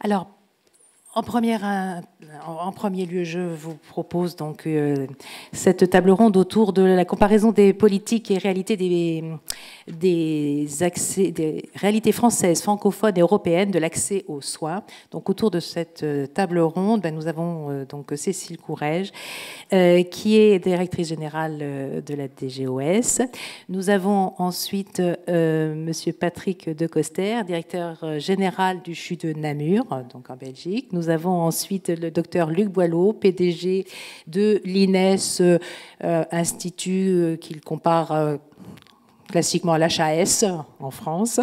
Alors, en premier lieu, je vous propose donc cette table ronde autour de la comparaison des politiques et réalités des réalités françaises, francophones et européennes de l'accès aux soins. Donc, autour de cette table ronde, nous avons donc Cécile Courrèges, qui est directrice générale de la DGOS. Nous avons ensuite Monsieur Patrick Decoster, directeur général du CHU de Namur, donc en Belgique. Nous avons ensuite le docteur Luc Boileau, PDG de l'INES, institut qu'il compare classiquement à l'HAS en France,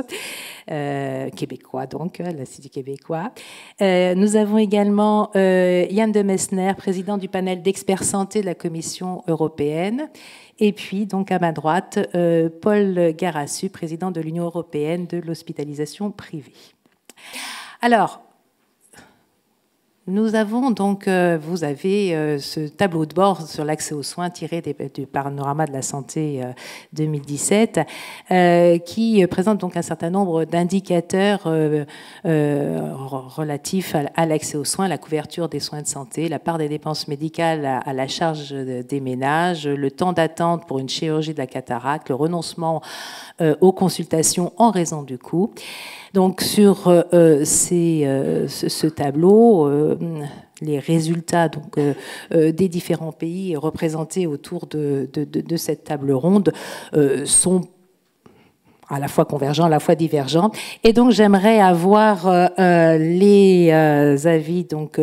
québécois donc, l'Institut québécois. Nous avons également Yann de Messner, président du panel d'experts santé de la Commission européenne. Et puis, donc à ma droite, Paul Garassu, président de l'Union européenne de l'hospitalisation privée. Alors, nous avons donc, vous avez ce tableau de bord sur l'accès aux soins tiré du panorama de la santé 2017, qui présente donc un certain nombre d'indicateurs relatifs à l'accès aux soins, la couverture des soins de santé, la part des dépenses médicales à la charge des ménages, le temps d'attente pour une chirurgie de la cataracte, le renoncement aux consultations en raison du coût. Donc sur ce tableau, les résultats donc, des différents pays représentés autour de cette table ronde sont à la fois convergents, à la fois divergents. Et donc, j'aimerais avoir les avis donc,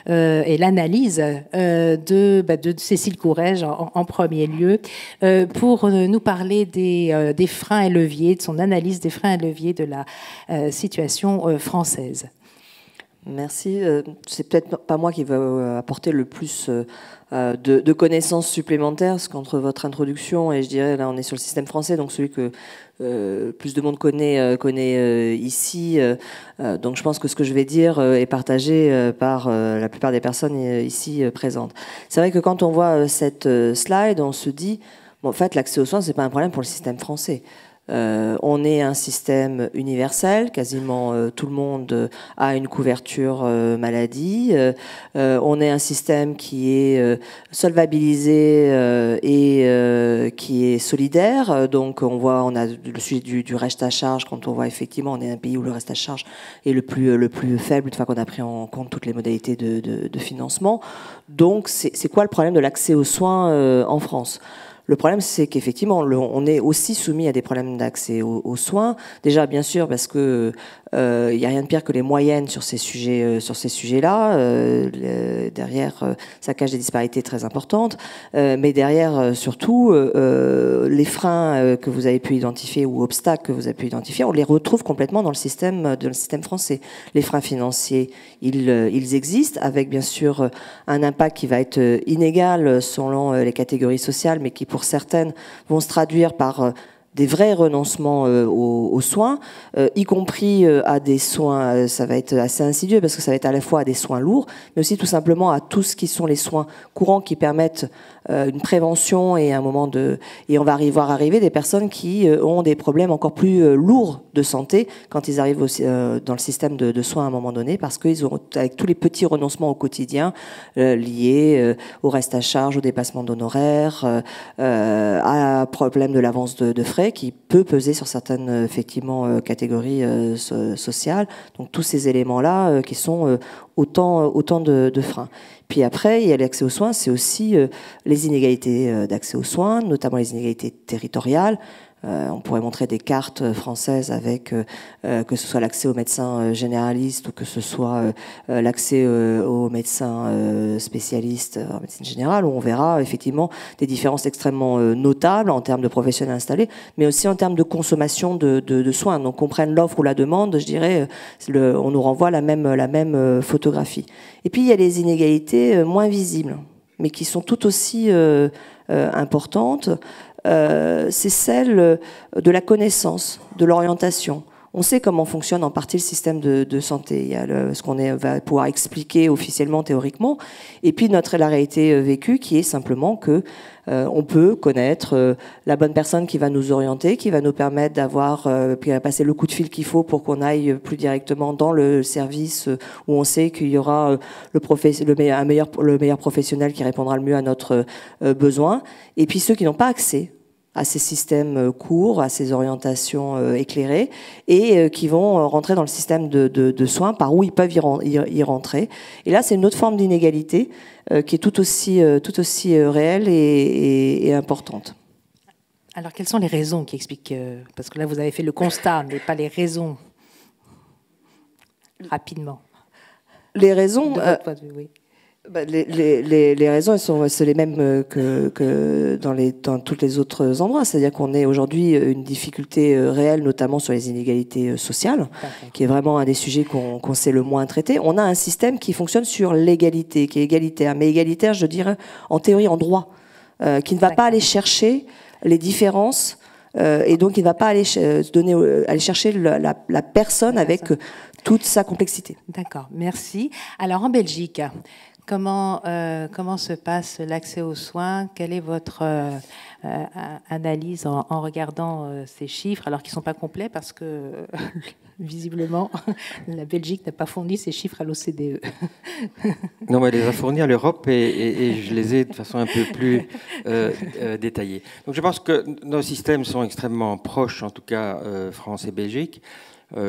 et l'analyse de Cécile Courrèges en premier lieu pour nous parler des freins et leviers, de son analyse des freins et leviers de la situation française. Merci. C'est peut-être pas moi qui va apporter le plus de connaissances supplémentaires, parce qu'entre votre introduction et je dirais, là on est sur le système français, donc celui que plus de monde connaît ici. Donc je pense que ce que je vais dire est partagé par la plupart des personnes ici présentes. C'est vrai que quand on voit cette slide, on se dit, bon, en fait l'accès aux soins, c'est pas un problème pour le système français. On est un système universel, quasiment tout le monde a une couverture maladie. On est un système qui est solvabilisé et qui est solidaire. Donc on a le sujet du reste à charge, quand on voit effectivement on est un pays où le reste à charge est le plus faible, une fois qu'on a pris en compte toutes les modalités de financement. Donc c'est quoi le problème de l'accès aux soins en France ? Le problème, c'est qu'effectivement, on est aussi soumis à des problèmes d'accès aux soins. Déjà, bien sûr, parce que il n'y a rien de pire que les moyennes sur ces sujets-là. Derrière, ça cache des disparités très importantes. Mais derrière, surtout, les freins que vous avez pu identifier ou obstacles que vous avez pu identifier, on les retrouve complètement dans le système français. Les freins financiers, ils existent, avec bien sûr un impact qui va être inégal selon les catégories sociales, mais qui pour certaines vont se traduire par des vrais renoncements aux soins, y compris à des soins, ça va être assez insidieux parce que ça va être à la fois à des soins lourds, mais aussi tout simplement à tout ce qui sont les soins courants qui permettent une prévention et un moment et on va voir arriver des personnes qui ont des problèmes encore plus lourds de santé quand ils arrivent aussi, dans le système de soins à un moment donné, parce qu'ils ont, avec tous les petits renoncements au quotidien liés au reste à charge, au dépassement d'honoraires, à problème de l'avance de frais qui peut peser sur certaines effectivement catégories sociales. Donc tous ces éléments-là qui sont autant de freins. Puis après, il y a l'accès aux soins, c'est aussi les inégalités d'accès aux soins, notamment les inégalités territoriales. On pourrait montrer des cartes françaises avec que ce soit l'accès aux médecins généralistes ou que ce soit l'accès aux médecins spécialistes en médecine générale, où on verra effectivement des différences extrêmement notables en termes de professionnels installés, mais aussi en termes de consommation de soins. Donc on prenne l'offre ou la demande, je dirais, on nous renvoie la même photographie. Et puis il y a les inégalités moins visibles, mais qui sont tout aussi importantes. C'est celle de la connaissance, de l'orientation. On sait comment fonctionne en partie le système de santé. Il y a ce qu'on va pouvoir expliquer officiellement, théoriquement, et puis la réalité vécue qui est simplement que on peut connaître la bonne personne qui va nous orienter, qui va nous permettre d'avoir passer le coup de fil qu'il faut pour qu'on aille plus directement dans le service où on sait qu'il y aura le meilleur professionnel qui répondra le mieux à notre besoin. Et puis ceux qui n'ont pas accès à ces systèmes courts, à ces orientations éclairées, et qui vont rentrer dans le système de soins par où ils peuvent y rentrer. Et là, c'est une autre forme d'inégalité qui est tout aussi réelle et importante. Alors, quelles sont les raisons qui expliquent... parce que là, vous avez fait le constat, mais pas les raisons. Rapidement. Les raisons... De votre point de vue, oui. Les raisons, c'est les mêmes que dans tous les autres endroits. C'est-à-dire qu'on est aujourd'hui une difficulté réelle, notamment sur les inégalités sociales, qui est vraiment un des sujets qu'on sait le moins traiter. On a un système qui fonctionne sur l'égalité, qui est égalitaire, mais égalitaire, je dirais, en théorie, en droit, qui ne va pas aller chercher les différences, et donc il ne va pas aller chercher la personne avec toute sa complexité. D'accord, merci. Alors en Belgique, comment se passe l'accès aux soins? Quelle est votre analyse en regardant ces chiffres, alors qu'ils ne sont pas complets parce que visiblement la Belgique n'a pas fourni ces chiffres à l'OCDE. Non, mais elle les a fournis à l'Europe et je les ai de façon un peu plus détaillée. Donc je pense que nos systèmes sont extrêmement proches, en tout cas France et Belgique.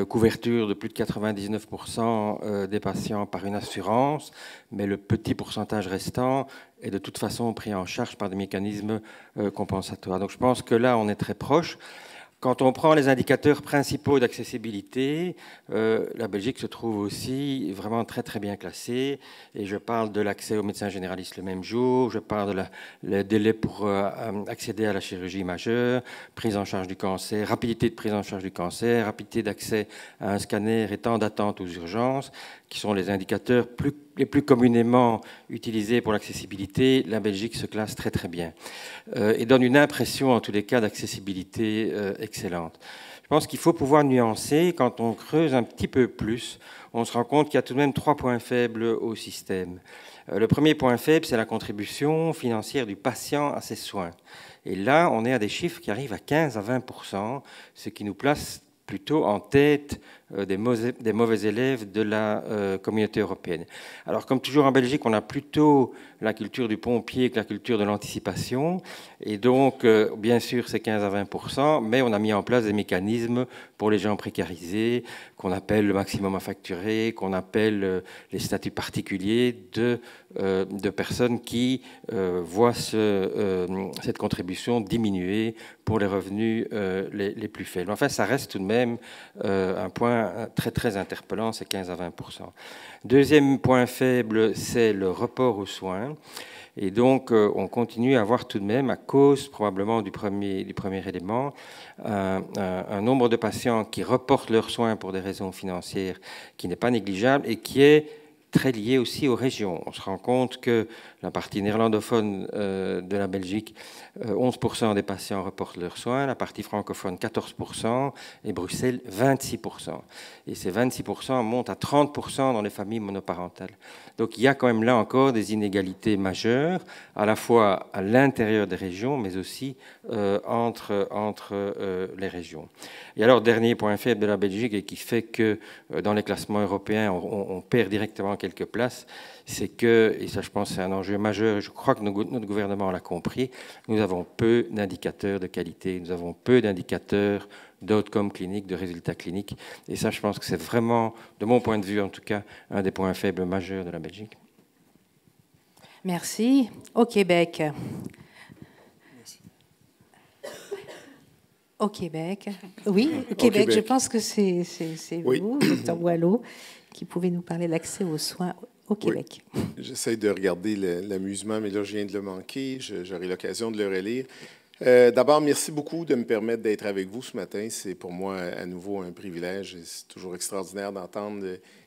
Couverture de plus de 99% des patients par une assurance, mais le petit pourcentage restant est de toute façon pris en charge par des mécanismes compensatoires. Donc je pense que là, on est très proche. Quand on prend les indicateurs principaux d'accessibilité, la Belgique se trouve aussi vraiment très très bien classée. Et je parle de l'accès aux médecins généralistes le même jour, je parle de le délai pour accéder à la chirurgie majeure, prise en charge du cancer, rapidité de prise en charge du cancer, rapidité d'accès à un scanner et temps d'attente aux urgences, qui sont les indicateurs les plus communément utilisés pour l'accessibilité. La Belgique se classe très très bien et donne une impression en tous les cas d'accessibilité excellente. Je pense qu'il faut pouvoir nuancer. Quand on creuse un petit peu plus, on se rend compte qu'il y a tout de même 3 points faibles au système. Le premier point faible, c'est la contribution financière du patient à ses soins. Et là, on est à des chiffres qui arrivent à 15 à 20%, ce qui nous place plutôt en tête des mauvais élèves de la communauté européenne. Alors, comme toujours en Belgique, on a plutôt la culture du pompier que la culture de l'anticipation. Et donc, bien sûr, c'est 15 à 20%, mais on a mis en place des mécanismes pour les gens précarisés, qu'on appelle le maximum à facturer, qu'on appelle les statuts particuliers de personnes qui voient cette contribution diminuer pour les revenus les plus faibles. Enfin, ça reste tout de même un point très, très interpellant, c'est 15 à 20%. Deuxième point faible, c'est le report aux soins. Et donc, on continue à avoir tout de même, à cause probablement du premier élément, un nombre de patients qui reportent leurs soins pour des raisons financières qui n'est pas négligeable et qui est très lié aussi aux régions. On se rend compte que la partie néerlandophone de la Belgique, 11% des patients reportent leurs soins, la partie francophone 14% et Bruxelles 26%. Et ces 26% montent à 30% dans les familles monoparentales. Donc il y a quand même là encore des inégalités majeures, à la fois à l'intérieur des régions, mais aussi entre les régions. Et alors, dernier point faible de la Belgique et qui fait que dans les classements européens, on perd directement quelques places, c'est que, et ça je pense c'est un enjeu majeur, je crois que notre gouvernement l'a compris, nous avons peu d'indicateurs de qualité, nous avons peu d'indicateurs d'outcomes cliniques, de résultats cliniques. Et ça, je pense que c'est vraiment, de mon point de vue en tout cas, un des points faibles majeurs de la Belgique. Merci. Au Québec. Merci. Au Québec. Oui, au Québec. Je pense que c'est oui. vous, Dr Boileau, qui pouvez nous parler de l'accès aux soins au Québec. Oui. J'essaie de regarder l'amusement, mais là, je viens de le manquer. J'aurai l'occasion de le relire. D'abord, merci beaucoup de me permettre d'être avec vous ce matin. C'est pour moi à nouveau un privilège. C'est toujours extraordinaire d'entendre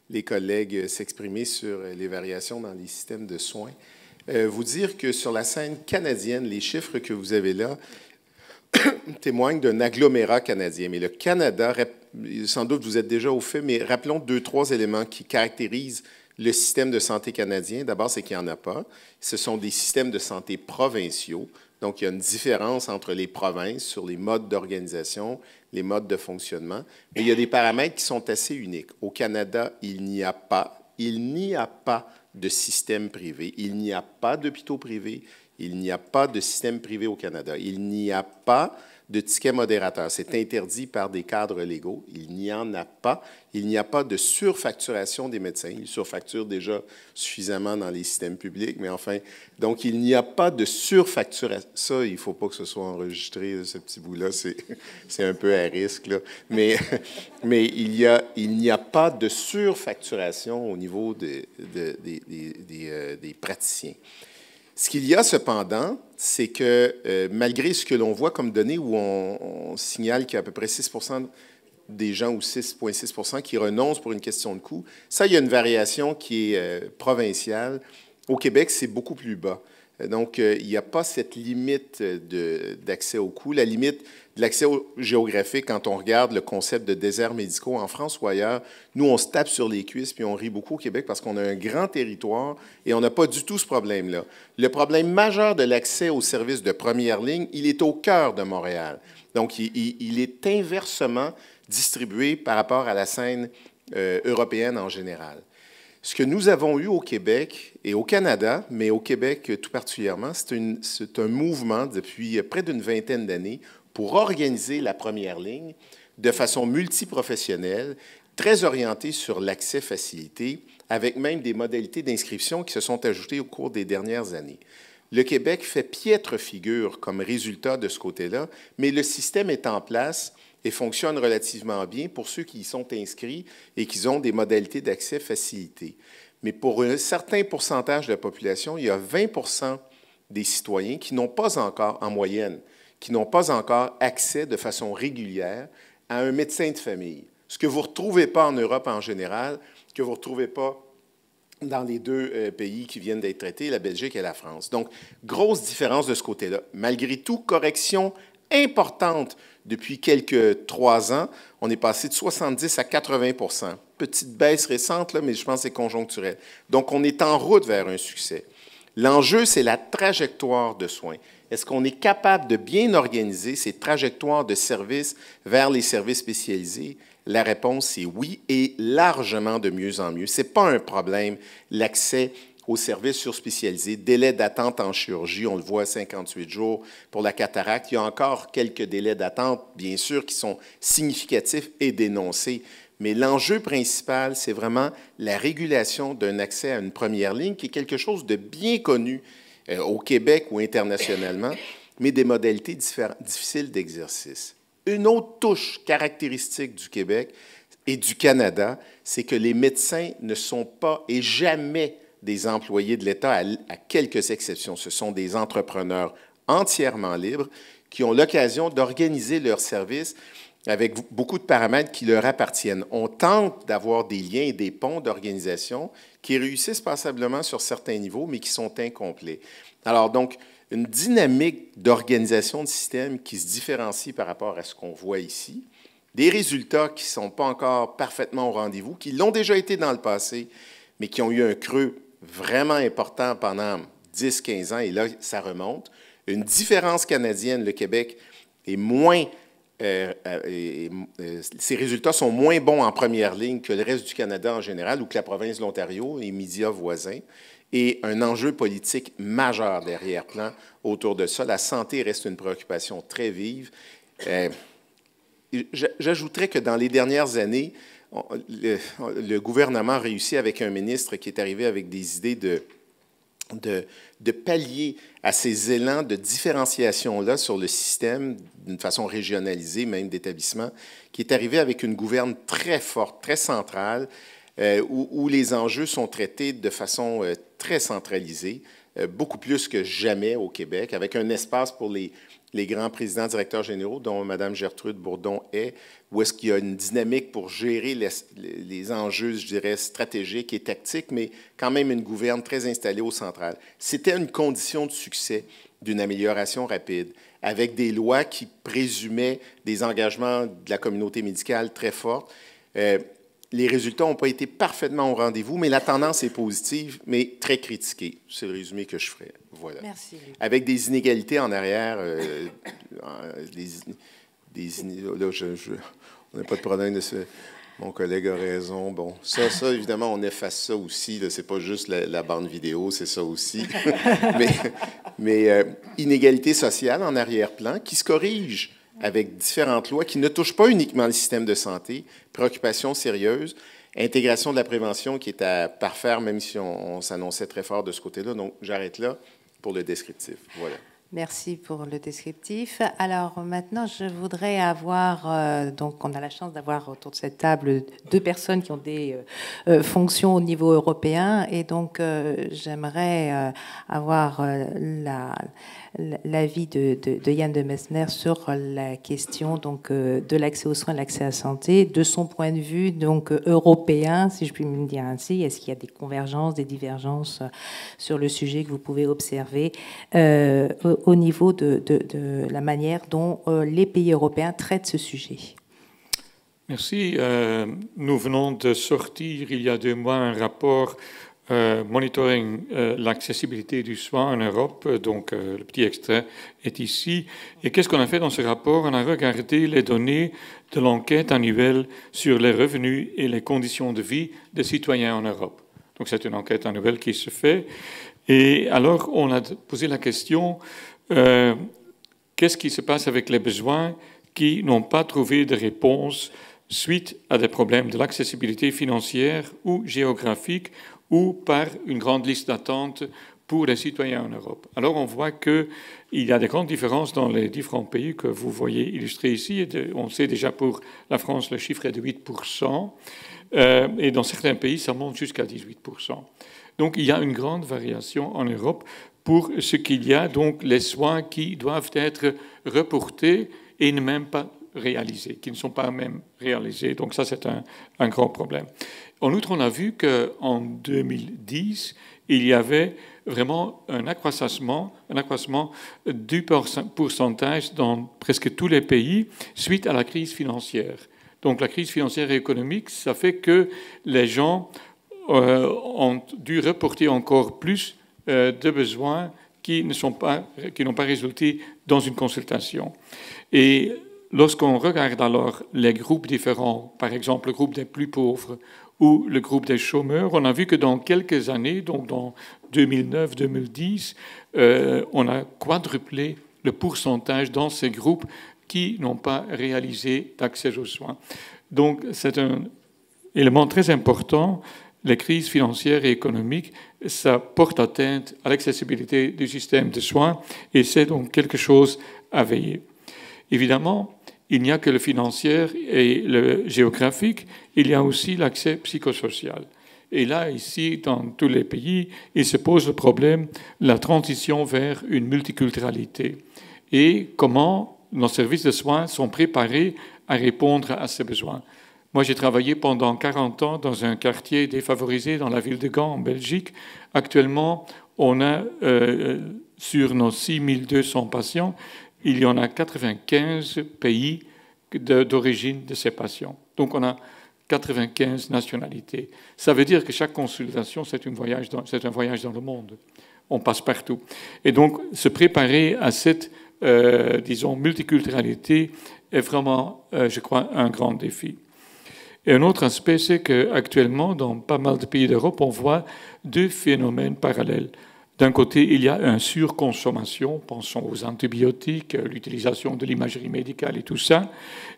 les collègues s'exprimer sur les variations dans les systèmes de soins. Vous dire que sur la scène canadienne, les chiffres que vous avez là témoigne d'un agglomérat canadien. Mais le Canada, sans doute vous êtes déjà au fait, mais rappelons 2-3 éléments qui caractérisent le système de santé canadien. D'abord, c'est qu'il n'y en a pas. Ce sont des systèmes de santé provinciaux. Donc, il y a une différence entre les provinces sur les modes d'organisation, les modes de fonctionnement. Mais il y a des paramètres qui sont assez uniques. Au Canada, il n'y a pas de système privé. Il n'y a pas d'hôpitaux privés. Il n'y a pas de système privé au Canada. Il n'y a pas de ticket modérateur. C'est interdit par des cadres légaux. Il n'y en a pas. Il n'y a pas de surfacturation des médecins. Ils surfacturent déjà suffisamment dans les systèmes publics, mais enfin, donc il n'y a pas de surfacturation. Ça, il ne faut pas que ce soit enregistré, ce petit bout-là, c'est un peu à risque, là. Mais il n'y a pas de surfacturation au niveau des praticiens. Ce qu'il y a cependant, c'est que malgré ce que l'on voit comme données où on signale qu'il y a à peu près 6 des gens ou 6,6 qui renoncent pour une question de coût, ça, il y a une variation qui est provinciale. Au Québec, c'est beaucoup plus bas. Donc, il n'y a pas cette limite d'accès au coût. La limite de l'accès géographique, quand on regarde le concept de déserts médicaux en France ou ailleurs, nous, on se tape sur les cuisses puis on rit beaucoup au Québec parce qu'on a un grand territoire et on n'a pas du tout ce problème-là. Le problème majeur de l'accès aux services de première ligne, il est au cœur de Montréal. Donc, il est inversement distribué par rapport à la scène européenne en général. Ce que nous avons eu au Québec et au Canada, mais au Québec tout particulièrement, c'est un mouvement depuis près d'une vingtaine d'années pour organiser la première ligne de façon multiprofessionnelle, très orientée sur l'accès facilité, avec même des modalités d'inscription qui se sont ajoutées au cours des dernières années. Le Québec fait piètre figure comme résultat de ce côté-là, mais le système est en place et fonctionne relativement bien pour ceux qui y sont inscrits et qui ont des modalités d'accès facilitées. Mais pour un certain pourcentage de la population, il y a 20 des citoyens qui n'ont pas encore, en moyenne, qui n'ont pas encore accès de façon régulière à un médecin de famille. Ce que vous ne retrouvez pas en Europe en général, que vous ne retrouvez pas dans les deux pays qui viennent d'être traités, la Belgique et la France. Donc, grosse différence de ce côté-là. Malgré tout, correction importante depuis quelques 3 ans. On est passé de 70 à 80 Petite baisse récente, là, mais je pense que c'est conjoncturel. Donc, on est en route vers un succès. L'enjeu, c'est la trajectoire de soins. Est-ce qu'on est capable de bien organiser ces trajectoires de services vers les services spécialisés? La réponse, c'est oui, et largement de mieux en mieux. Ce n'est pas un problème, l'accès aux services surspécialisés, délai d'attente en chirurgie, on le voit, 58 jours pour la cataracte. Il y a encore quelques délais d'attente, bien sûr, qui sont significatifs et dénoncés. Mais l'enjeu principal, c'est vraiment la régulation d'un accès à une première ligne, qui est quelque chose de bien connu au Québec ou internationalement, mais des modalités difficiles d'exercice. Une autre touche caractéristique du Québec et du Canada, c'est que les médecins ne sont pas et jamais des employés de l'État, à quelques exceptions. Ce sont des entrepreneurs entièrement libres qui ont l'occasion d'organiser leurs services avec beaucoup de paramètres qui leur appartiennent. On tente d'avoir des liens et des ponts d'organisation qui réussissent passablement sur certains niveaux, mais qui sont incomplets. Alors donc, une dynamique d'organisation de système qui se différencie par rapport à ce qu'on voit ici, des résultats qui ne sont pas encore parfaitement au rendez-vous, qui l'ont déjà été dans le passé, mais qui ont eu un creux vraiment important pendant 10-15 ans, et là, ça remonte. Une différence canadienne, le Québec est moins... ces résultats sont moins bons en première ligne que le reste du Canada en général ou que la province de l'Ontario et les médias voisins. Et un enjeu politique majeur derrière-plan autour de ça. La santé reste une préoccupation très vive. J'ajouterais que dans les dernières années, le gouvernement a réussi avec un ministre qui est arrivé avec des idées de pallier à ces élans de différenciation-là sur le système d'une façon régionalisée, même d'établissement, qui est arrivé avec une gouverne très forte, très centrale, où les enjeux sont traités de façon très centralisée, beaucoup plus que jamais au Québec, avec un espace pour les grands présidents directeurs généraux, dont Mme Gertrude Bourdon est, où est-ce qu'il y a une dynamique pour gérer les enjeux, je dirais, stratégiques et tactiques, mais quand même une gouverne très installée au central. C'était une condition de succès d'une amélioration rapide. avec des lois qui présumaient des engagements de la communauté médicale très forts. Les résultats n'ont pas été parfaitement au rendez-vous, mais la tendance est positive, mais très critiquée. C'est le résumé que je ferai. Voilà. Merci. Avec des inégalités en arrière, là, on n'a pas de problème de ce... Mon collègue a raison. Bon, ça, évidemment, on efface ça aussi. Ce n'est pas juste la bande vidéo, c'est ça aussi. mais inégalité sociale en arrière-plan qui se corrige avec différentes lois qui ne touchent pas uniquement le système de santé, préoccupations sérieuses, intégration de la prévention qui est à parfaire, même si on s'annonçait très fort de ce côté-là. Donc, j'arrête là pour le descriptif. Voilà. Merci pour le descriptif. Alors maintenant, je voudrais avoir, donc on a la chance d'avoir autour de cette table 2 personnes qui ont des fonctions au niveau européen, et donc j'aimerais avoir l'avis de Yann de Messner sur la question donc de l'accès aux soins, de l'accès à la santé, de son point de vue donc européen, si je puis me dire ainsi. Est-ce qu'il y a des convergences, des divergences sur le sujet que vous pouvez observer au niveau de la manière dont les pays européens traitent ce sujet? Merci. Nous venons de sortir il y a 2 mois un rapport monitoring l'accessibilité du soin en Europe. Donc le petit extrait est ici. Et qu'est-ce qu'on a fait dans ce rapport? On a regardé les données de l'enquête annuelle sur les revenus et les conditions de vie des citoyens en Europe. Donc c'est une enquête annuelle qui se fait. Et alors on a posé la question... qu'est-ce qui se passe avec les besoins qui n'ont pas trouvé de réponse suite à des problèmes de l'accessibilité financière ou géographique ou par une grande liste d'attente pour les citoyens en Europe? Alors on voit qu'il y a des grandes différences dans les différents pays que vous voyez illustrés ici. On sait déjà pour la France, le chiffre est de 8%, et dans certains pays, ça monte jusqu'à 18%. Donc il y a une grande variation en Europe pour ce qu'il y a, donc les soins qui doivent être reportés et ne même pas réalisés, qui ne sont pas même réalisés. Donc ça, c'est un grand problème. En outre, on a vu qu'en 2010, il y avait vraiment un accroissement du pourcentage dans presque tous les pays suite à la crise financière. Donc la crise financière et économique, ça fait que les gens ont dû reporter encore plus de besoins qui n'ont pas résulté dans une consultation. Et lorsqu'on regarde alors les groupes différents, par exemple le groupe des plus pauvres ou le groupe des chômeurs, on a vu que dans quelques années, donc dans 2009-2010, on a quadruplé le pourcentage dans ces groupes qui n'ont pas réalisé d'accès aux soins. Donc c'est un élément très important. Les crises financières et économiques, ça porte atteinte à l'accessibilité du système de soins et c'est donc quelque chose à veiller. Évidemment, il n'y a que le financier et le géographique, il y a aussi l'accès psychosocial. Et là, ici, dans tous les pays, il se pose le problème de la transition vers une multiculturalité et comment nos services de soins sont préparés à répondre à ces besoins. Moi, j'ai travaillé pendant 40 ans dans un quartier défavorisé dans la ville de Gand, en Belgique. Actuellement, on a, sur nos 6200 patients, il y en a 95 pays d'origine de ces patients. Donc, on a 95 nationalités. Ça veut dire que chaque consultation, c'est un voyage dans le monde. On passe partout. Et donc, se préparer à cette, disons, multiculturalité est vraiment, je crois, un grand défi. Et un autre aspect, c'est qu'actuellement, dans pas mal de pays d'Europe, on voit 2 phénomènes parallèles. D'un côté, il y a une surconsommation, pensons aux antibiotiques, l'utilisation de l'imagerie médicale et tout ça.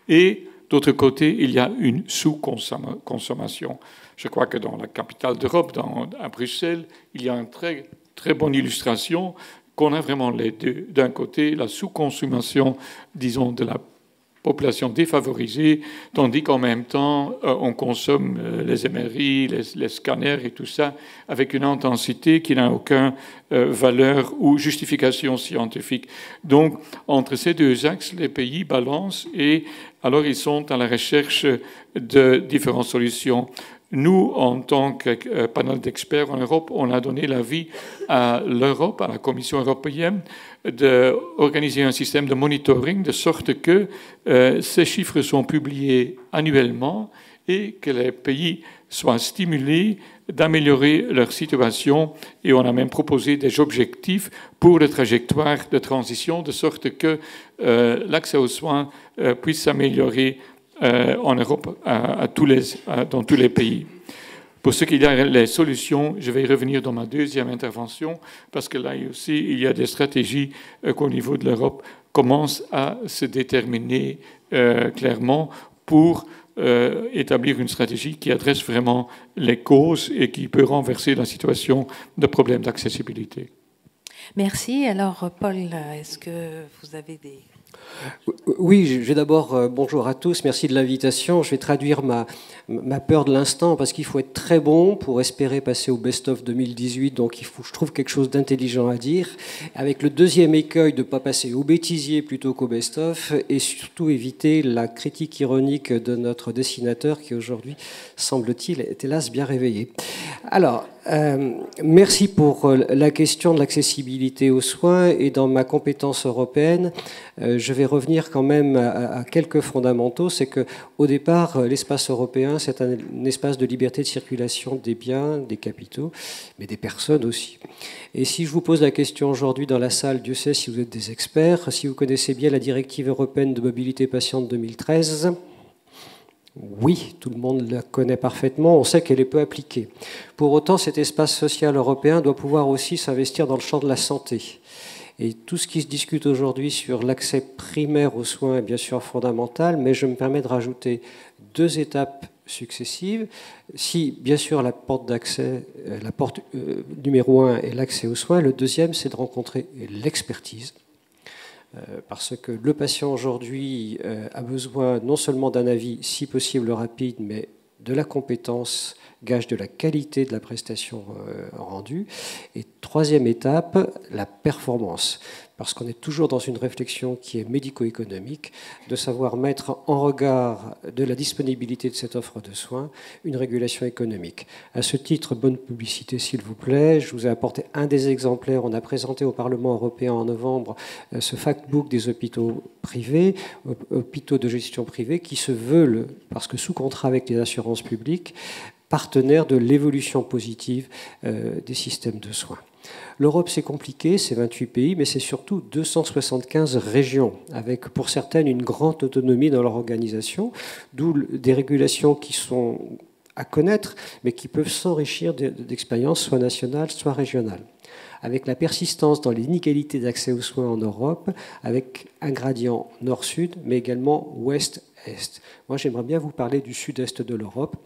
Et d'autre côté, il y a une sous-consommation. Je crois que dans la capitale d'Europe, à Bruxelles, il y a une très, très bonne illustration qu'on a vraiment les deux. D'un côté, la sous-consommation, disons, de la population défavorisée, tandis qu'en même temps, on consomme les MRI, les scanners et tout ça avec une intensité qui n'a aucune valeur ou justification scientifique. Donc, entre ces 2 axes, les pays balancent et alors ils sont à la recherche de différentes solutions. Nous, en tant que panel d'experts en Europe, on a donné l'avis à l'Europe, à la Commission européenne, d'organiser un système de monitoring de sorte que ces chiffres sont publiés annuellement et que les pays soient stimulés d'améliorer leur situation. Et on a même proposé des objectifs pour les trajectoires de transition, de sorte que l'accès aux soins puisse s'améliorer en Europe dans tous les pays. Pour ce qui est des solutions, je vais y revenir dans ma deuxième intervention, parce que là aussi, il y a des stratégies qu'au niveau de l'Europe commencent à se déterminer clairement pour établir une stratégie qui adresse vraiment les causes et qui peut renverser la situation de problèmes d'accessibilité. Merci. Alors, Paul, est-ce que vous avez des... Oui, je vais d'abord, bonjour à tous, merci de l'invitation. Je vais traduire ma peur de l'instant, parce qu'il faut être très bon pour espérer passer au best-of 2018, donc il faut que je trouve quelque chose d'intelligent à dire, avec le deuxième écueil de ne pas passer au bêtisier plutôt qu'au best-of, et surtout éviter la critique ironique de notre dessinateur qui aujourd'hui, semble-t-il, est hélas bien réveillé. Alors, merci pour la question de l'accessibilité aux soins, et dans ma compétence européenne, je vais revenir quand même à quelques fondamentaux. C'est qu'au départ, l'espace européen, c'est un espace de liberté de circulation des biens, des capitaux, mais des personnes aussi. Et si je vous pose la question aujourd'hui dans la salle, Dieu sait si vous êtes des experts, si vous connaissez bien la directive européenne de mobilité patiente 2013, oui, tout le monde la connaît parfaitement, on sait qu'elle est peu appliquée. Pour autant, cet espace social européen doit pouvoir aussi s'investir dans le champ de la santé. Et tout ce qui se discute aujourd'hui sur l'accès primaire aux soins est bien sûr fondamental, mais je me permets de rajouter deux étapes successives. Si, bien sûr, la porte d'accès, la porte numéro 1 est l'accès aux soins, le deuxième, c'est de rencontrer l'expertise. Parce que le patient aujourd'hui a besoin non seulement d'un avis, si possible rapide, mais de la compétence, gage de la qualité de la prestation rendue. Et troisième étape, la performance. Parce qu'on est toujours dans une réflexion qui est médico-économique, de savoir mettre en regard de la disponibilité de cette offre de soins une régulation économique. À ce titre, bonne publicité s'il vous plaît, je vous ai apporté un des exemplaires. On a présenté au Parlement européen en novembre ce factbook des hôpitaux privés, hôpitaux de gestion privée, qui se veulent, parce que sous contrat avec les assurances publiques, partenaires de l'évolution positive des systèmes de soins. L'Europe, c'est compliqué, c'est 28 pays, mais c'est surtout 275 régions, avec pour certaines une grande autonomie dans leur organisation, d'où des régulations qui sont à connaître, mais qui peuvent s'enrichir d'expériences soit nationales, soit régionales. Avec la persistance dans les inégalités d'accès aux soins en Europe, avec un gradient nord-sud, mais également ouest-est. Moi, j'aimerais bien vous parler du sud-est de l'Europe,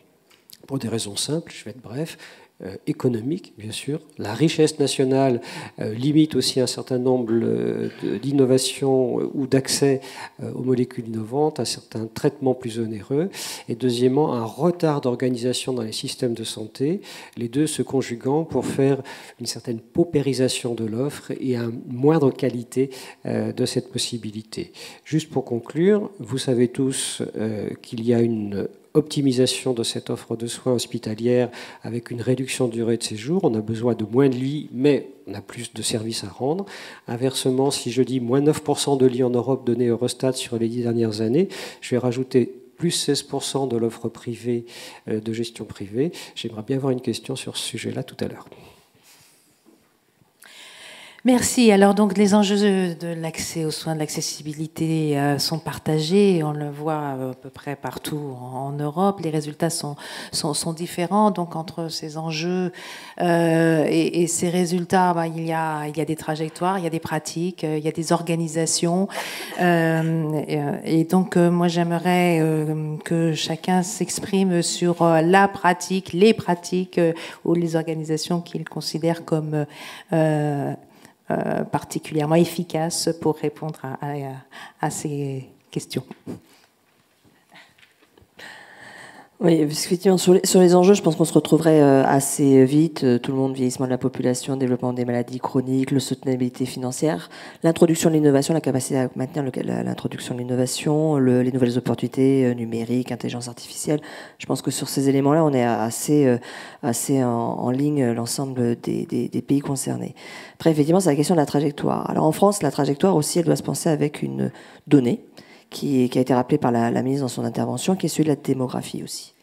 pour des raisons simples, je vais être bref. Économique, bien sûr. La richesse nationale limite aussi un certain nombre d'innovations ou d'accès aux molécules innovantes, à certains traitements plus onéreux. Et deuxièmement, un retard d'organisation dans les systèmes de santé, les deux se conjuguant pour faire une certaine paupérisation de l'offre et une moindre qualité de cette possibilité. Juste pour conclure, vous savez tous qu'il y a une optimisation de cette offre de soins hospitalière avec une réduction de durée de séjour. On a besoin de moins de lits, mais on a plus de services à rendre. Inversement, si je dis moins 9% de lits en Europe donnés Eurostat sur les 10 dernières années, je vais rajouter plus 16% de l'offre privée de gestion privée. J'aimerais bien avoir une question sur ce sujet-là tout à l'heure. Merci. Alors donc les enjeux de l'accès aux soins, de l'accessibilité sont partagés. On le voit à peu près partout en Europe. Les résultats sont différents. Donc entre ces enjeux et ces résultats, il y a des trajectoires, il y a des pratiques, il y a des organisations. Et donc moi j'aimerais que chacun s'exprime sur la pratique, les pratiques ou les organisations qu'il considère comme particulièrement efficace pour répondre à ces questions. Oui, effectivement, sur les enjeux, je pense qu'on se retrouverait assez vite. Tout le monde, vieillissement de la population, développement des maladies chroniques, la soutenabilité financière, l'introduction de l'innovation, la capacité à maintenir l'introduction de l'innovation, les nouvelles opportunités numériques, intelligence artificielle. Je pense que sur ces éléments-là, on est assez en ligne l'ensemble des pays concernés. Après, effectivement, c'est la question de la trajectoire. Alors en France, la trajectoire aussi, elle doit se penser avec une donnée qui a été rappelée par la ministre dans son intervention, qui est celui de la démographie aussi.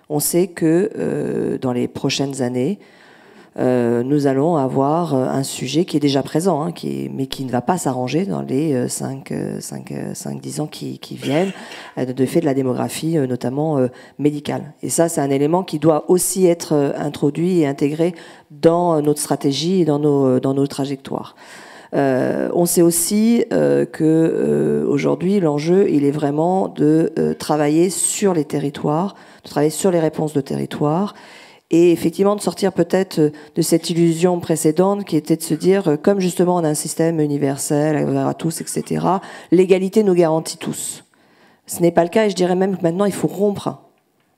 On sait que dans les prochaines années, nous allons avoir un sujet qui est déjà présent, mais qui ne va pas s'arranger dans les 5-10 ans qui viennent, de fait de la démographie, notamment médicale. Et ça, c'est un élément qui doit aussi être introduit et intégré dans notre stratégie et dans nos trajectoires. On sait aussi que aujourd'hui, l'enjeu, il est vraiment de travailler sur les territoires, de travailler sur les réponses de territoire, et effectivement de sortir peut-être de cette illusion précédente qui était de se dire, comme justement on a un système universel, ouvert à tous, etc., l'égalité nous garantit tous. Ce n'est pas le cas, et je dirais même que maintenant, il faut rompre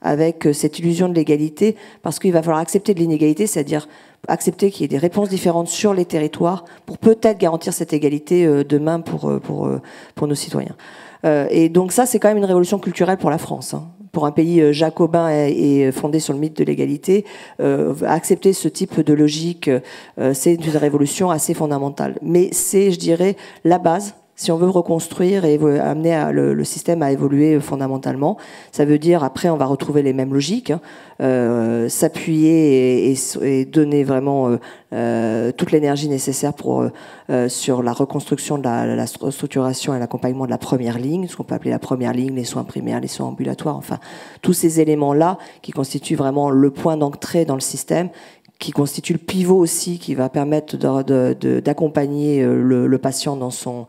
avec cette illusion de l'égalité, parce qu'il va falloir accepter de l'inégalité, c'est-à-dire accepter qu'il y ait des réponses différentes sur les territoires pour peut-être garantir cette égalité demain pour nos citoyens. Et donc ça, c'est quand même une révolution culturelle pour la France. Pour un pays jacobin et fondé sur le mythe de l'égalité, accepter ce type de logique, c'est une révolution assez fondamentale. Mais c'est, je dirais, la base. Si on veut reconstruire et amener le système à évoluer fondamentalement, ça veut dire, après, on va retrouver les mêmes logiques, s'appuyer et donner vraiment toute l'énergie nécessaire sur la reconstruction de la structuration et l'accompagnement de la première ligne, ce qu'on peut appeler la première ligne, les soins primaires, les soins ambulatoires, enfin, tous ces éléments-là qui constituent vraiment le point d'entrée dans le système, qui constitue le pivot aussi, qui va permettre d'accompagner le patient dans son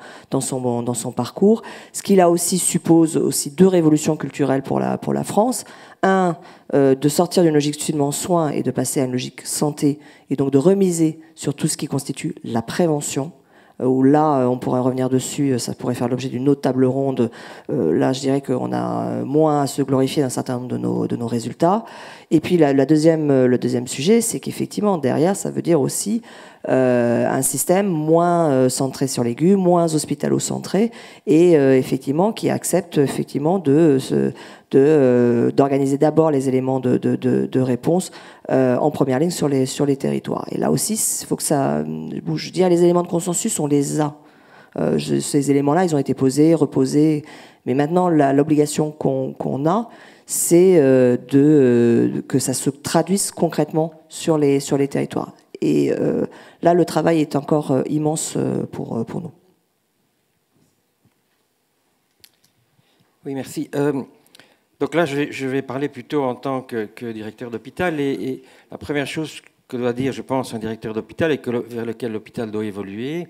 parcours. Ce qui là aussi suppose aussi deux révolutions culturelles pour la France. Un, de sortir d'une logique seulement soins et de passer à une logique santé, et donc de remiser sur tout ce qui constitue la prévention, où là, on pourrait revenir dessus, ça pourrait faire l'objet d'une autre table ronde. Là, je dirais qu'on a moins à se glorifier d'un certain nombre de nos résultats. Et puis, le deuxième sujet, c'est qu'effectivement, derrière, ça veut dire aussi un système moins centré sur l'aigu, moins hospitalo-centré, et effectivement, qui accepte effectivement d'organiser d'abord les éléments de réponse en première ligne sur les territoires. Et là aussi, il faut que ça bouge. Je dirais, les éléments de consensus, on les a. Ces éléments-là, ils ont été posés, reposés. Mais maintenant, l'obligation qu'on a, c'est que ça se traduise concrètement sur les territoires. Et là, le travail est encore immense pour nous. Oui, merci. Donc là, je vais parler plutôt en tant que directeur d'hôpital. Et la première chose que doit dire, je pense, un directeur d'hôpital et vers lequel l'hôpital doit évoluer,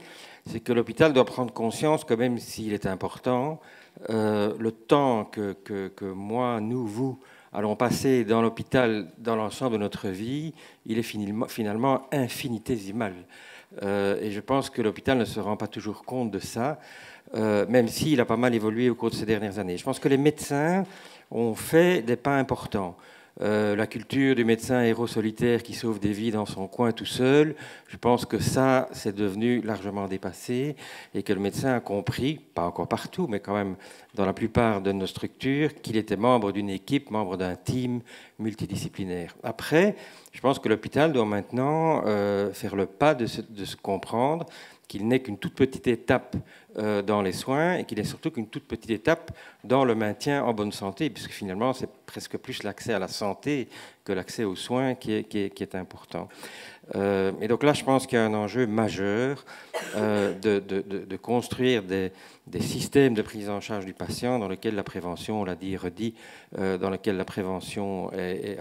c'est que l'hôpital doit prendre conscience que même s'il est important, le temps que moi, nous, vous, allons passer dans l'hôpital dans l'ensemble de notre vie, il est finalement infinitésimal. Et je pense que l'hôpital ne se rend pas toujours compte de ça, même s'il a pas mal évolué au cours de ces dernières années. Je pense que les médecins ont fait des pas importants. La culture du médecin héros solitaire qui sauve des vies dans son coin tout seul, je pense que ça, c'est devenu largement dépassé et que le médecin a compris, pas encore partout, mais quand même dans la plupart de nos structures, qu'il était membre d'une équipe, membre d'un team multidisciplinaire. Après, je pense que l'hôpital doit maintenant faire le pas de se comprendre qu'il n'est qu'une toute petite étape dans les soins et qu'il n'est surtout qu'une toute petite étape dans le maintien en bonne santé, puisque finalement, c'est presque plus l'accès à la santé que l'accès aux soins qui est important. Et donc là, je pense qu'il y a un enjeu majeur de construire des systèmes de prise en charge du patient dans lesquels la prévention, on l'a dit et redit, dans lesquels la prévention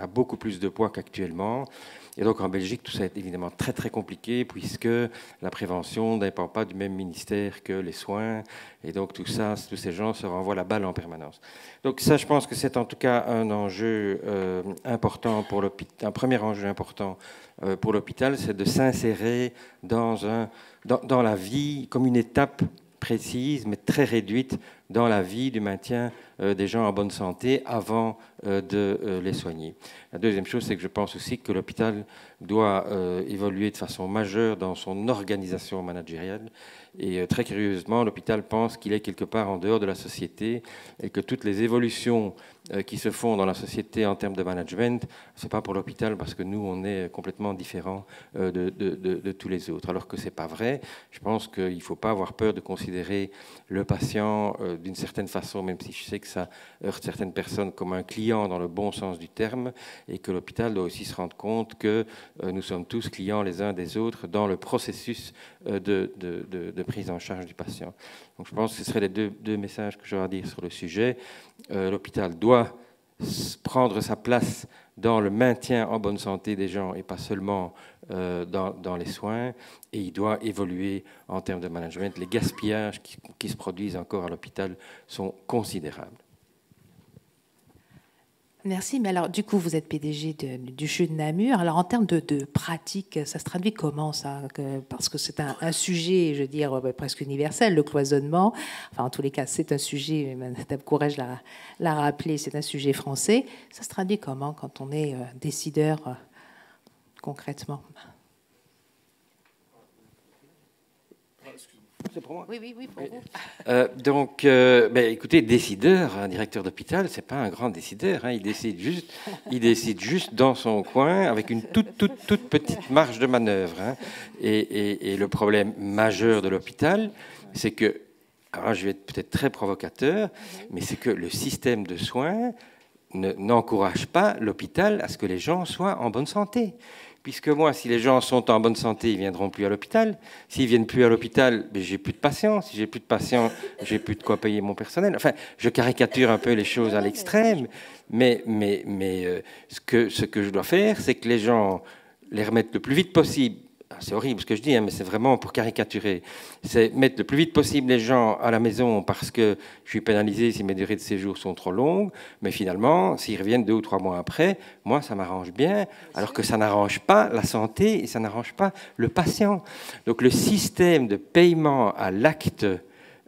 a beaucoup plus de poids qu'actuellement. Et donc en Belgique, tout ça est évidemment très très compliqué puisque la prévention ne dépend pas du même ministère que les soins. Et donc tout ça, tous ces gens se renvoient la balle en permanence. Donc ça, je pense que c'est en tout cas un enjeu important pour l'hôpital. Un premier enjeu important pour l'hôpital, c'est de s'insérer dans la vie comme une étape précise, mais très réduite dans la vie du maintien des gens en bonne santé avant de les soigner. La deuxième chose, c'est que je pense aussi que l'hôpital doit évoluer de façon majeure dans son organisation managériale. Et très curieusement, l'hôpital pense qu'il est quelque part en dehors de la société et que toutes les évolutions qui se font dans la société en termes de management, ce n'est pas pour l'hôpital parce que nous, on est complètement différents de tous les autres. Alors que ce n'est pas vrai. Je pense qu'il ne faut pas avoir peur de considérer le patient d'une certaine façon, même si je sais que ça heurte certaines personnes, comme un client dans le bon sens du terme, et que l'hôpital doit aussi se rendre compte que nous sommes tous clients les uns des autres dans le processus de prise en charge du patient. Donc je pense que ce seraient les deux messages que j'aurais à dire sur le sujet. L'hôpital doit prendre sa place dans le maintien en bonne santé des gens et pas seulement dans les soins, et il doit évoluer en termes de management. Les gaspillages qui se produisent encore à l'hôpital sont considérables. Merci, mais alors du coup vous êtes PDG du CHU de Namur. Alors en termes de pratique, ça se traduit comment ça? Parce que c'est un sujet, je veux dire, presque universel, le cloisonnement. Enfin en tous les cas c'est un sujet, Madame Courrèges l'a rappelé, c'est un sujet français. Ça se traduit comment quand on est décideur concrètement? C'est pour moi. Oui, pour vous. Écoutez, décideur, un directeur d'hôpital, c'est pas un grand décideur. Hein, il décide juste dans son coin avec une toute petite marge de manœuvre. Hein. Et le problème majeur de l'hôpital, c'est que, alors je vais être peut-être très provocateur, mais c'est que le système de soins n'encourage pas l'hôpital à ce que les gens soient en bonne santé. Puisque moi, si les gens sont en bonne santé, ils ne viendront plus à l'hôpital. S'ils ne viennent plus à l'hôpital, j'ai plus de patients. Si j'ai plus de patients, j'ai plus de quoi payer mon personnel. Enfin, je caricature un peu les choses à l'extrême, mais ce que je dois faire, c'est que les gens les remettent le plus vite possible. C'est horrible ce que je dis, hein, mais c'est vraiment pour caricaturer. C'est mettre le plus vite possible les gens à la maison parce que je suis pénalisé si mes durées de séjour sont trop longues. Mais finalement, s'ils reviennent 2 ou 3 mois après, moi, ça m'arrange bien, alors que ça n'arrange pas la santé et ça n'arrange pas le patient. Donc le système de paiement à l'acte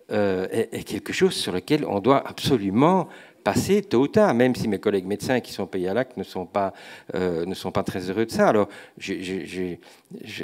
est quelque chose sur lequel on doit absolument passer tôt ou tard, même si mes collègues médecins qui sont payés à l'acte ne sont pas très heureux de ça. Alors, je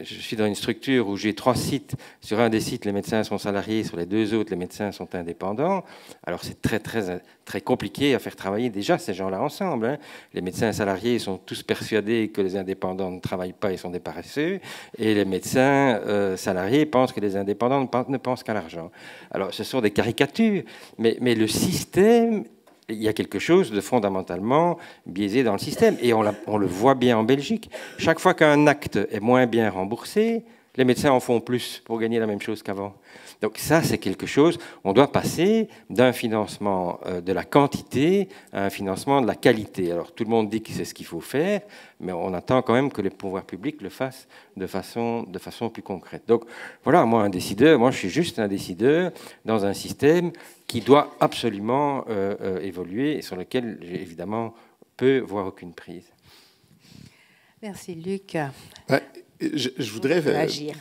suis dans une structure où j'ai 3 sites. Sur un des sites, les médecins sont salariés. Sur les 2 autres, les médecins sont indépendants. Alors, c'est très compliqué à faire travailler déjà ces gens-là ensemble. Hein. Les médecins salariés sont tous persuadés que les indépendants ne travaillent pas et sont des paresseux. Et les médecins salariés pensent que les indépendants ne pensent qu'à l'argent. Alors, ce sont des caricatures. Mais le système... Il y a quelque chose de fondamentalement biaisé dans le système. Et on le voit bien en Belgique. Chaque fois qu'un acte est moins bien remboursé, les médecins en font plus pour gagner la même chose qu'avant. Donc ça, c'est quelque chose, on doit passer d'un financement de la quantité à un financement de la qualité. Alors tout le monde dit que c'est ce qu'il faut faire, mais on attend quand même que les pouvoirs publics le fassent de façon plus concrète. Donc voilà, moi je suis juste un décideur dans un système qui doit absolument évoluer et sur lequel, évidemment, peut voir aucune prise. Merci Luc. Je voudrais réagir.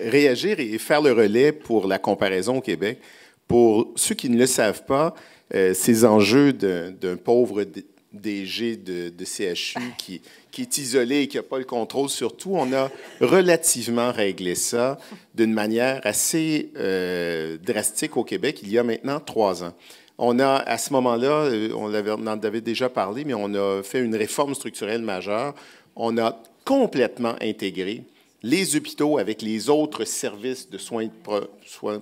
Réagir et faire le relais pour la comparaison au Québec. Pour ceux qui ne le savent pas, ces enjeux d'un pauvre DG de CHU qui est isolé et qui n'a pas le contrôle sur tout, on a relativement réglé ça d'une manière assez drastique au Québec il y a maintenant 3 ans. On a, à ce moment-là, on en avait déjà parlé, mais on a fait une réforme structurelle majeure. On a complètement intégré les hôpitaux avec les autres services de soins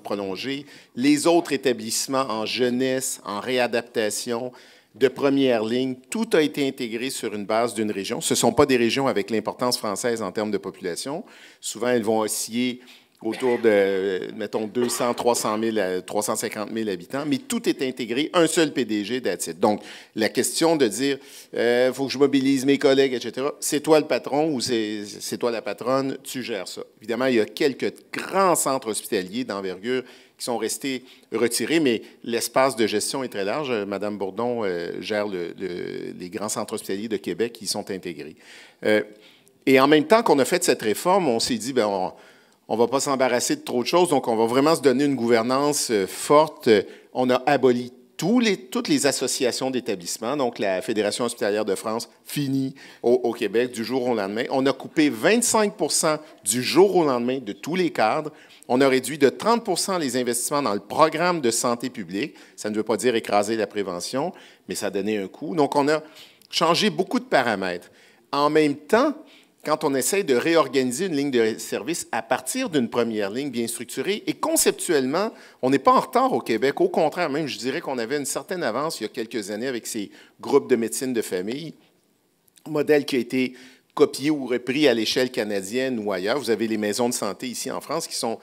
prolongés, les autres établissements en jeunesse, en réadaptation, de première ligne. Tout a été intégré sur une base d'une région. Ce ne sont pas des régions avec l'importance française en termes de population. Souvent, elles vont osciller autour de, mettons, 200, 300 000, 350 000 habitants, mais tout est intégré, un seul PDG, that's it. Donc, la question de dire, faut que je mobilise mes collègues, etc., c'est toi le patron ou c'est toi la patronne, tu gères ça. Évidemment, il y a quelques grands centres hospitaliers d'envergure qui sont restés retirés, mais l'espace de gestion est très large. Madame Bourdon gère les grands centres hospitaliers de Québec qui sont intégrés. Et en même temps qu'on a fait cette réforme, on s'est dit, bien, on ne va pas s'embarrasser de trop de choses, donc on va vraiment se donner une gouvernance forte. On a aboli toutes les associations d'établissements, donc la Fédération hospitalière de France, finit au Québec du jour au lendemain. On a coupé 25 % du jour au lendemain de tous les cadres. On a réduit de 30 % les investissements dans le programme de santé publique. Ça ne veut pas dire écraser la prévention, mais ça a donné un coup. Donc, on a changé beaucoup de paramètres. En même temps, quand on essaie de réorganiser une ligne de service à partir d'une première ligne bien structurée, et conceptuellement, on n'est pas en retard au Québec. Au contraire, même, je dirais qu'on avait une certaine avance il y a quelques années avec ces groupes de médecine de famille, modèle qui a été copié ou repris à l'échelle canadienne ou ailleurs. Vous avez les maisons de santé ici en France qui sont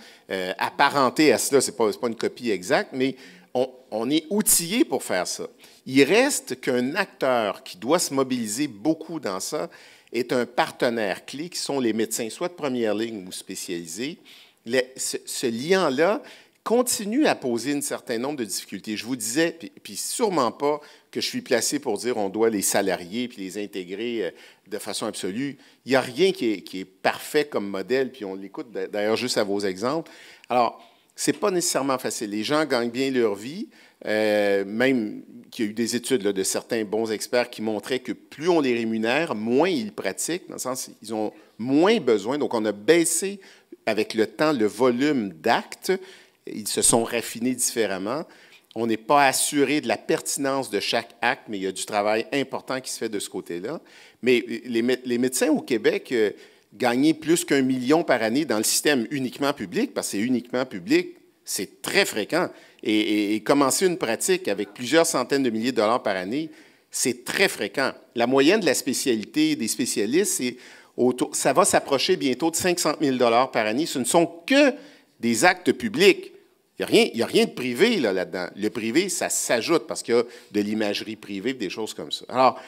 apparentées à cela. Ce n'est pas une copie exacte, mais on est outillé pour faire ça. Il reste qu'un acteur qui doit se mobiliser beaucoup dans ça est un partenaire clé qui sont les médecins, soit de première ligne ou spécialisés. Ce lien-là continue à poser un certain nombre de difficultés. Je vous disais, puis sûrement pas que je suis placé pour dire on doit les salarier puis les intégrer de façon absolue. Il n'y a rien qui est parfait comme modèle, puis on l'écoute d'ailleurs juste à vos exemples. Alors, ce n'est pas nécessairement facile. Les gens gagnent bien leur vie, même qu'il y a eu des études là, de certains bons experts qui montraient que plus on les rémunère, moins ils pratiquent, dans le sens qu'ils ont moins besoin. Donc, on a baissé avec le temps le volume d'actes. Ils se sont raffinés différemment. On n'est pas assuré de la pertinence de chaque acte, mais il y a du travail important qui se fait de ce côté-là. Mais les médecins au Québec gagner plus qu'1 million par année dans le système uniquement public, parce que c'est uniquement public, c'est très fréquent. Et commencer une pratique avec plusieurs centaines de milliers de dollars par année, c'est très fréquent. La moyenne de la spécialité des spécialistes, ça va s'approcher bientôt de 500 000 dollars par année. Ce ne sont que des actes publics. Il n'y a rien de privé là-dedans. Le privé, ça s'ajoute parce qu'il y a de l'imagerie privée, des choses comme ça. Alors,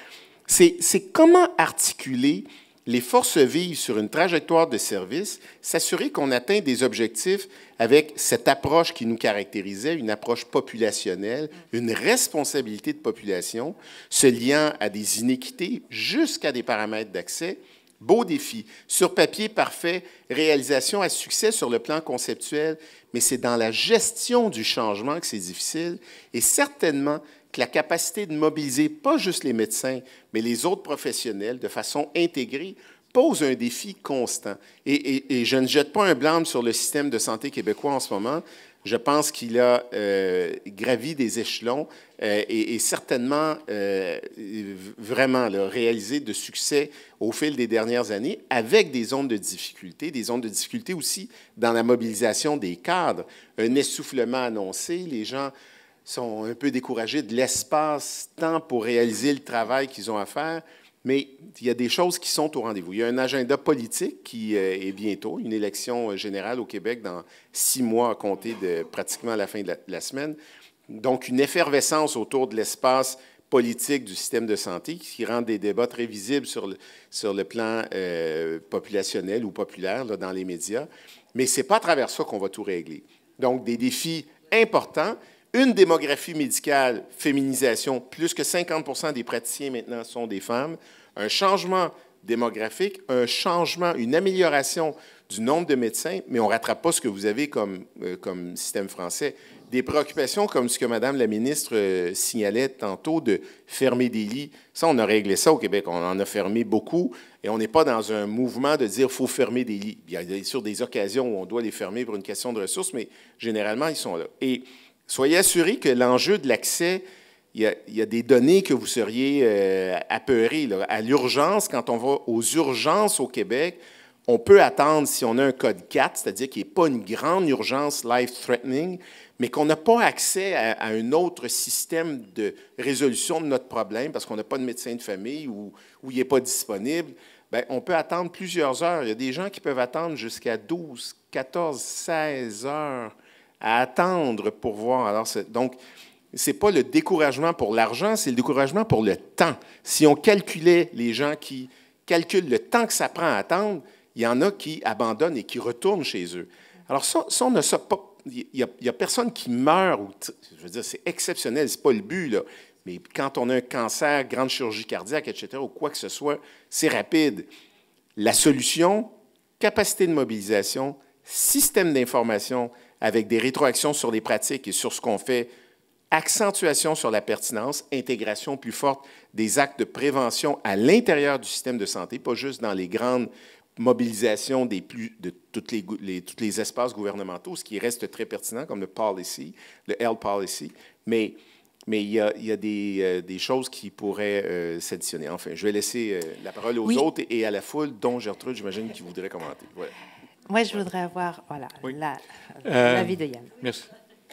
c'est comment articuler les forces vives sur une trajectoire de service, s'assurer qu'on atteint des objectifs avec cette approche qui nous caractérisait, une approche populationnelle, une responsabilité de population, se liant à des inéquités jusqu'à des paramètres d'accès. Beau défi. Sur papier, parfait. Réalisation à succès sur le plan conceptuel, mais c'est dans la gestion du changement que c'est difficile et certainement que la capacité de mobiliser pas juste les médecins, mais les autres professionnels de façon intégrée pose un défi constant. Et je ne jette pas un blâme sur le système de santé québécois en ce moment. Je pense qu'il a gravi des échelons et certainement vraiment là, réalisé de succès au fil des dernières années avec des zones de difficulté aussi dans la mobilisation des cadres. Un essoufflement annoncé, les gens sont un peu découragés de l'espace-temps pour réaliser le travail qu'ils ont à faire, mais il y a des choses qui sont au rendez-vous. Il y a un agenda politique qui est bientôt, une élection générale au Québec dans 6 mois à compter de pratiquement à la fin de la semaine. Donc, une effervescence autour de l'espace politique du système de santé qui rend des débats très visibles sur le plan populationnel ou populaire là, dans les médias. Mais ce n'est pas à travers ça qu'on va tout régler. Donc, des défis importants. Une démographie médicale, féminisation, plus que 50% des praticiens maintenant sont des femmes. Un changement démographique, une amélioration du nombre de médecins, mais on ne rattrape pas ce que vous avez comme système français. Des préoccupations comme ce que Mme la ministre signalait tantôt de fermer des lits. Ça, on a réglé ça au Québec. On en a fermé beaucoup et on n'est pas dans un mouvement de dire qu'il faut fermer des lits. Il y a bien sûr des occasions où on doit les fermer pour une question de ressources, mais généralement, ils sont là. Et soyez assurés que l'enjeu de l'accès, il y a des données que vous seriez apeurés. Là. À l'urgence, quand on va aux urgences au Québec, on peut attendre si on a un code 4, c'est-à-dire qu'il n'y ait pas une grande urgence life-threatening, mais qu'on n'a pas accès à un autre système de résolution de notre problème parce qu'on n'a pas de médecin de famille ou il n'est pas disponible. Bien, on peut attendre plusieurs heures. Il y a des gens qui peuvent attendre jusqu'à 12, 14, 16 heures à attendre pour voir. Alors, donc, ce n'est pas le découragement pour l'argent, c'est le découragement pour le temps. Si on calculait les gens qui calculent le temps que ça prend à attendre, il y en a qui abandonnent et qui retournent chez eux. Alors, ça on a ça pas. Il n'y a personne qui meurt. Je veux dire, c'est exceptionnel, ce n'est pas le but, là. Mais quand on a un cancer, grande chirurgie cardiaque, etc., ou quoi que ce soit, c'est rapide. La solution, capacité de mobilisation, système d'information, avec des rétroactions sur les pratiques et sur ce qu'on fait accentuation sur la pertinence, intégration plus forte des actes de prévention à l'intérieur du système de santé, pas juste dans les grandes mobilisations de tous les espaces gouvernementaux, ce qui reste très pertinent, comme le policy, le health policy, mais il y a des choses qui pourraient s'additionner. Enfin, je vais laisser la parole aux autres et à la foule, dont Gertrude, j'imagine, qui voudrait commenter. Voilà. Moi, je voudrais avoir l'avis de Yann. Merci.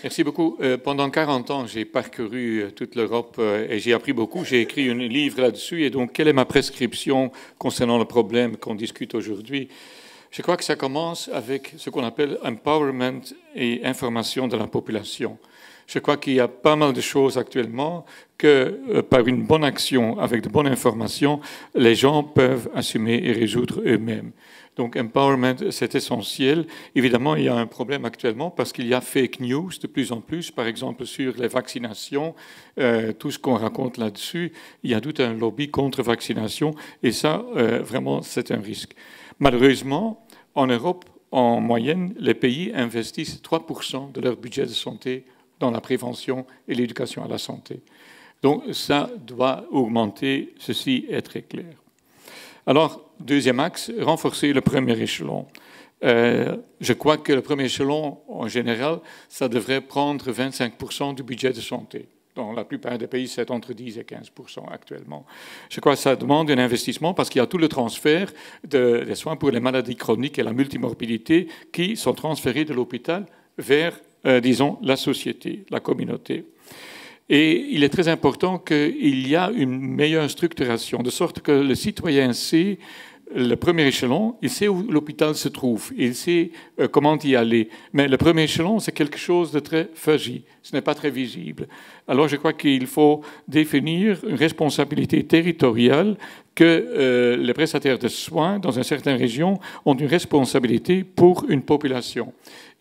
Merci beaucoup. Pendant 40 ans, j'ai parcouru toute l'Europe et j'ai appris beaucoup. J'ai écrit un livre là-dessus. Et donc, quelle est ma prescription concernant le problème qu'on discute aujourd'hui? Je crois que ça commence avec ce qu'on appelle empowerment et information de la population. Je crois qu'il y a pas mal de choses actuellement que, par une bonne action, avec de bonnes informations, les gens peuvent assumer et résoudre eux-mêmes. Donc, empowerment, c'est essentiel. Évidemment, il y a un problème actuellement parce qu'il y a fake news de plus en plus, par exemple sur les vaccinations, tout ce qu'on raconte là-dessus. Il y a tout un lobby contre vaccination et ça, vraiment, c'est un risque. Malheureusement, en Europe, en moyenne, les pays investissent 3% de leur budget de santé dans la prévention et l'éducation à la santé. Donc, ça doit augmenter, ceci est très clair. Alors, deuxième axe, renforcer le premier échelon. Je crois que le premier échelon, en général, ça devrait prendre 25% du budget de santé. Dans la plupart des pays, c'est entre 10 et 15% actuellement. Je crois que ça demande un investissement parce qu'il y a tout le transfert des soins pour les maladies chroniques et la multimorbidité qui sont transférés de l'hôpital vers, disons, la société, la communauté. Et il est très important qu'il y ait une meilleure structuration, de sorte que le citoyen sait le premier échelon, il sait où l'hôpital se trouve, il sait comment y aller. Mais le premier échelon, c'est quelque chose de très fuzzy, ce n'est pas très visible. Alors je crois qu'il faut définir une responsabilité territoriale que les prestataires de soins dans une certaine région ont une responsabilité pour une population.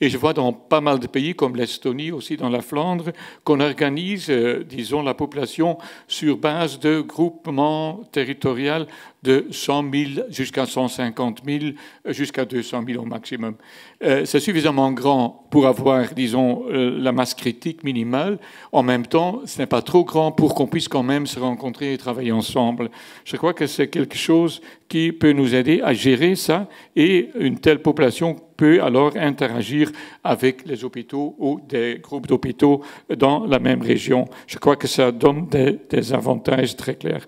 Et je vois dans pas mal de pays, comme l'Estonie, aussi dans la Flandre, qu'on organise, disons, la population sur base de groupements territoriaux de 100 000 jusqu'à 150 000, jusqu'à 200 000 au maximum. C'est suffisamment grand pour avoir, disons, la masse critique minimale. En même temps, ce n'est pas trop grand pour qu'on puisse quand même se rencontrer et travailler ensemble. Je crois que c'est quelque chose qui peut nous aider à gérer ça et une telle population peut alors interagir avec les hôpitaux ou des groupes d'hôpitaux dans la même région. Je crois que ça donne des avantages très clairs.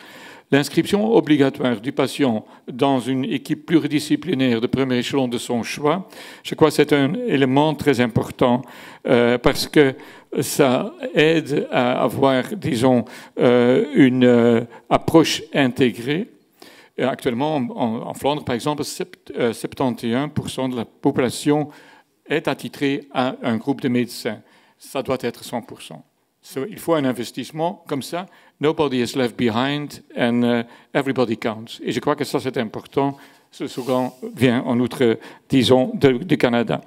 L'inscription obligatoire du patient dans une équipe pluridisciplinaire de premier échelon de son choix, je crois que c'est un élément très important parce que ça aide à avoir, disons, une approche intégrée. Actuellement, en Flandre, par exemple, 71% de la population est attitrée à un groupe de médecins. Ça doit être 100%. Il faut un investissement comme ça. Nobody is left behind and everybody counts. Et je crois que ça, c'est important. Ce slogan vient en outre, disons, du Canada.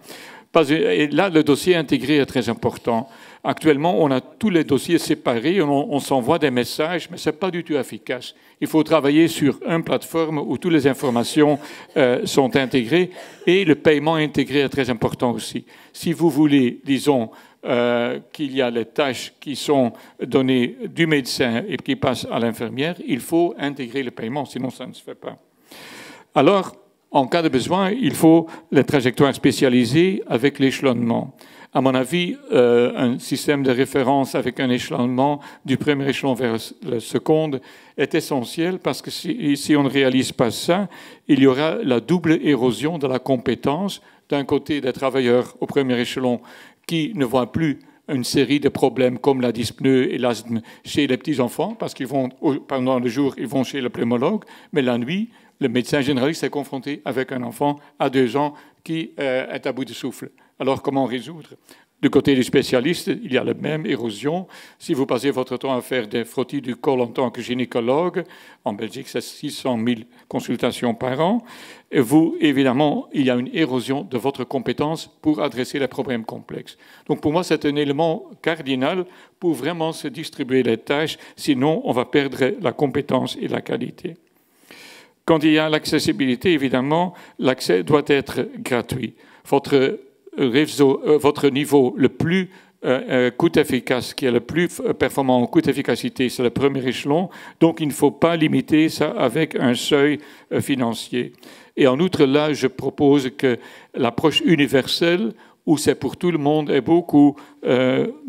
Et là, le dossier intégré est très important. Actuellement, on a tous les dossiers séparés, on s'envoie des messages, mais ce n'est pas du tout efficace. Il faut travailler sur une plateforme où toutes les informations sont intégrées et le paiement intégré est très important aussi. Si vous voulez, disons, qu'il y a les tâches qui sont données du médecin et qui passent à l'infirmière, il faut intégrer le paiement, sinon ça ne se fait pas. Alors, en cas de besoin, il faut les trajectoires spécialisées avec l'échelonnement. À mon avis, un système de référence avec un échelonnement du premier échelon vers le second est essentiel parce que si on ne réalise pas ça, il y aura la double érosion de la compétence. D'un côté, des travailleurs au premier échelon qui ne voient plus une série de problèmes comme la dyspnée et l'asthme chez les petits-enfants parce qu'ils vont, pendant le jour, ils vont chez le pneumologue, mais la nuit, le médecin généraliste est confronté avec un enfant à 2 ans qui est à bout de souffle. Alors, comment résoudre? Du côté du spécialiste, il y a la même érosion. Si vous passez votre temps à faire des frottis du col en tant que gynécologue, en Belgique, c'est 600 000 consultations par an. Et vous, évidemment, il y a une érosion de votre compétence pour adresser les problèmes complexes. Donc, pour moi, c'est un élément cardinal pour vraiment se distribuer les tâches. Sinon, on va perdre la compétence et la qualité. Quand il y a l'accessibilité, évidemment, l'accès doit être gratuit. Votre niveau le plus coût efficace, qui est le plus performant en coût efficacité, c'est le premier échelon. Donc, il ne faut pas limiter ça avec un seuil financier. Et en outre, là, je propose que l'approche universelle, où c'est pour tout le monde, est beaucoup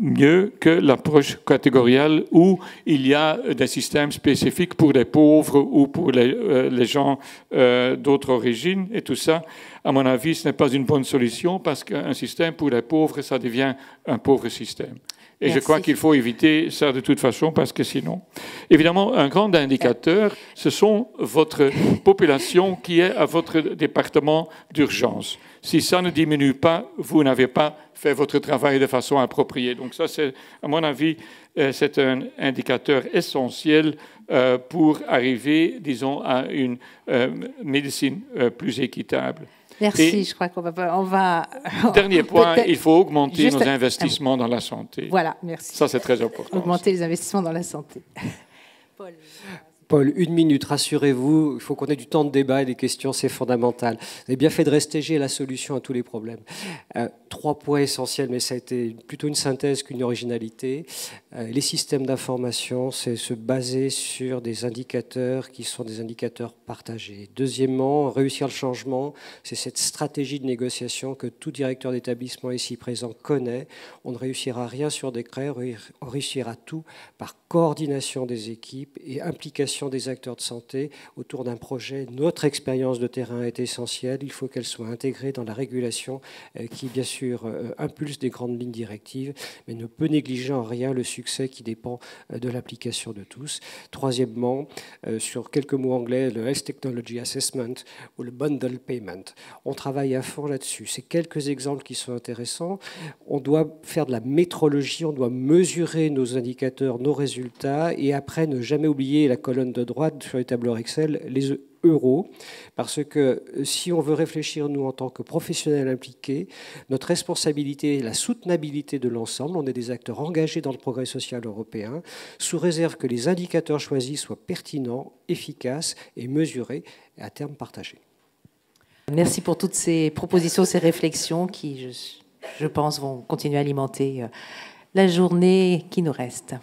mieux que l'approche catégorielle, où il y a des systèmes spécifiques pour les pauvres ou pour les gens d'autres origines. Et tout ça, à mon avis, ce n'est pas une bonne solution, parce qu'un système pour les pauvres, ça devient un pauvre système. Et je crois qu'il faut éviter ça de toute façon, parce que sinon... Évidemment, un grand indicateur, ce sont votre population qui est à votre département d'urgence. Si ça ne diminue pas, vous n'avez pas fait votre travail de façon appropriée. Donc ça, c'est, à mon avis, c'est un indicateur essentiel pour arriver, disons, à une médecine plus équitable. Merci, je crois qu'on va... Dernier point, il faut augmenter nos investissements dans la santé. Voilà, merci. Ça, c'est très important. Augmenter les investissements dans la santé. Paul, 1 minute, rassurez-vous, il faut qu'on ait du temps de débat et des questions, c'est fondamental. Vous avez bien fait de rester, j'ai la solution à tous les problèmes. 3 points essentiels, mais ça a été plutôt une synthèse qu'une originalité. Les systèmes d'information, c'est se baser sur des indicateurs qui sont des indicateurs partagés. Deuxièmement, réussir le changement, c'est cette stratégie de négociation que tout directeur d'établissement ici présent connaît. On ne réussira rien sur décret, on réussira tout par coordination des équipes et implication des acteurs de santé autour d'un projet. Notre expérience de terrain est essentielle. Il faut qu'elle soit intégrée dans la régulation qui, bien sûr, impulse des grandes lignes directives, mais ne peut négliger en rien le succès qui dépend de l'application de tous. Troisièmement, sur quelques mots anglais, le Health Technology Assessment ou le Bundle Payment. On travaille à fond là-dessus. C'est quelques exemples qui sont intéressants. On doit faire de la métrologie, on doit mesurer nos indicateurs, nos résultats, et après ne jamais oublier la colonne de droite sur les tableurs Excel, les euros, parce que si on veut réfléchir, nous, en tant que professionnels impliqués, notre responsabilité est la soutenabilité de l'ensemble. On est des acteurs engagés dans le progrès social européen, sous réserve que les indicateurs choisis soient pertinents, efficaces et mesurés, et à terme partagés. Merci pour toutes ces propositions, ces réflexions qui, je pense, vont continuer à alimenter la journée qui nous reste.